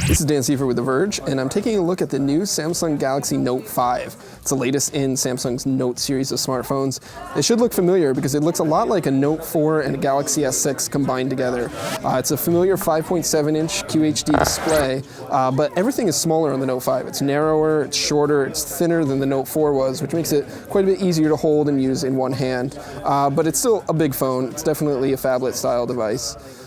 This is Dan Seifer with The Verge, and I'm taking a look at the new Samsung Galaxy Note 5. It's the latest in Samsung's Note series of smartphones. It should look familiar because it looks a lot like a Note 4 and a Galaxy S6 combined together. It's a familiar 5.7-inch QHD display, but everything is smaller on the Note 5. It's narrower, it's shorter, it's thinner than the Note 4 was, which makes it quite a bit easier to hold and use in one hand. But it's still a big phone. It's definitely a phablet-style device.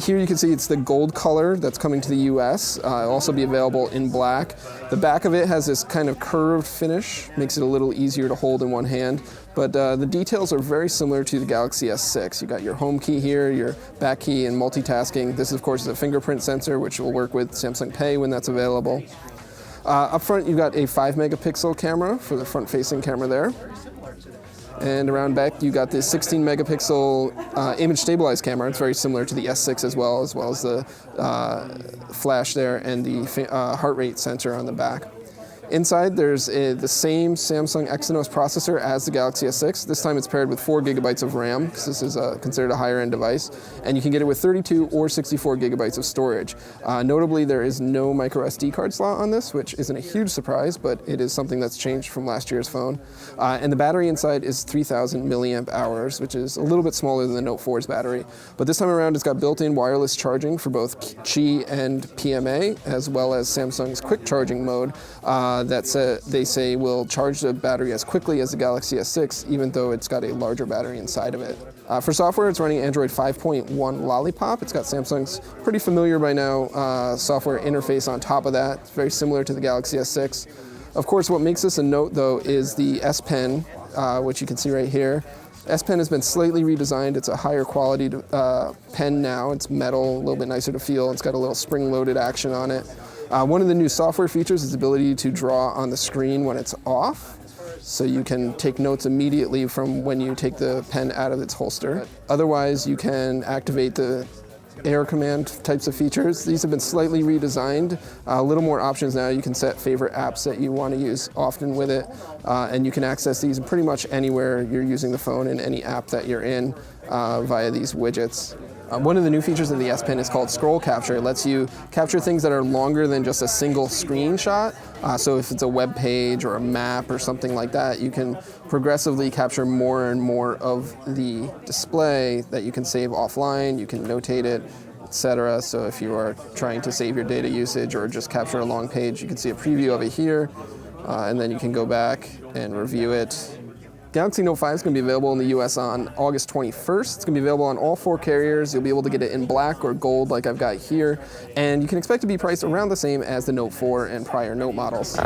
Here you can see it's the gold color that's coming to the US. It'll also be available in black. The back of it has this kind of curved finish, makes it a little easier to hold in one hand. But the details are very similar to the Galaxy S6. You got your home key here, your back key, and multitasking. This, of course, is a fingerprint sensor, which will work with Samsung Pay when that's available. Up front, you've got a 5-megapixel camera for the front-facing camera there. And around back, you got this 16-megapixel image stabilized camera. It's very similar to the S6 as well as the flash there and the heart rate sensor on the back. Inside, there's the same Samsung Exynos processor as the Galaxy S6. This time it's paired with 4 gigabytes of RAM, because this is considered a higher-end device. And you can get it with 32 or 64 gigabytes of storage. Notably, there is no micro SD card slot on this, which isn't a huge surprise, but it is something that's changed from last year's phone. And the battery inside is 3,000 milliamp hours, which is a little bit smaller than the Note 4's battery. But this time around, it's got built-in wireless charging for both Qi and PMA, as well as Samsung's quick charging mode. They say will charge the battery as quickly as the Galaxy S6, even though it's got a larger battery inside of it. For software, it's running Android 5.1 Lollipop. It's got Samsung's pretty familiar by now software interface on top of that. It's very similar to the Galaxy S6. Of course, what makes this a Note, though, is the S Pen, which you can see right here. S Pen has been slightly redesigned. It's a higher quality pen now. It's metal, a little bit nicer to feel. It's got a little spring-loaded action on it. One of the new software features is the ability to draw on the screen when it's off, so you can take notes immediately from when you take the pen out of its holster. Otherwise, you can activate the air command types of features. These have been slightly redesigned. A little more options now. You can set favorite apps that you want to use often with it, and you can access these pretty much anywhere you're using the phone in any app that you're in via these widgets. One of the new features of the S Pen is called Scroll Capture. It lets you capture things that are longer than just a single screenshot. So if it's a web page or a map or something like that, you can progressively capture more and more of the display that you can save offline. You can notate it, etc. So if you are trying to save your data usage or just capture a long page, you can see a preview of it here, and then you can go back and review it. Galaxy Note 5 is going to be available in the US on August 21st. It's going to be available on all 4 carriers. You'll be able to get it in black or gold like I've got here. And you can expect to be priced around the same as the Note 4 and prior Note models.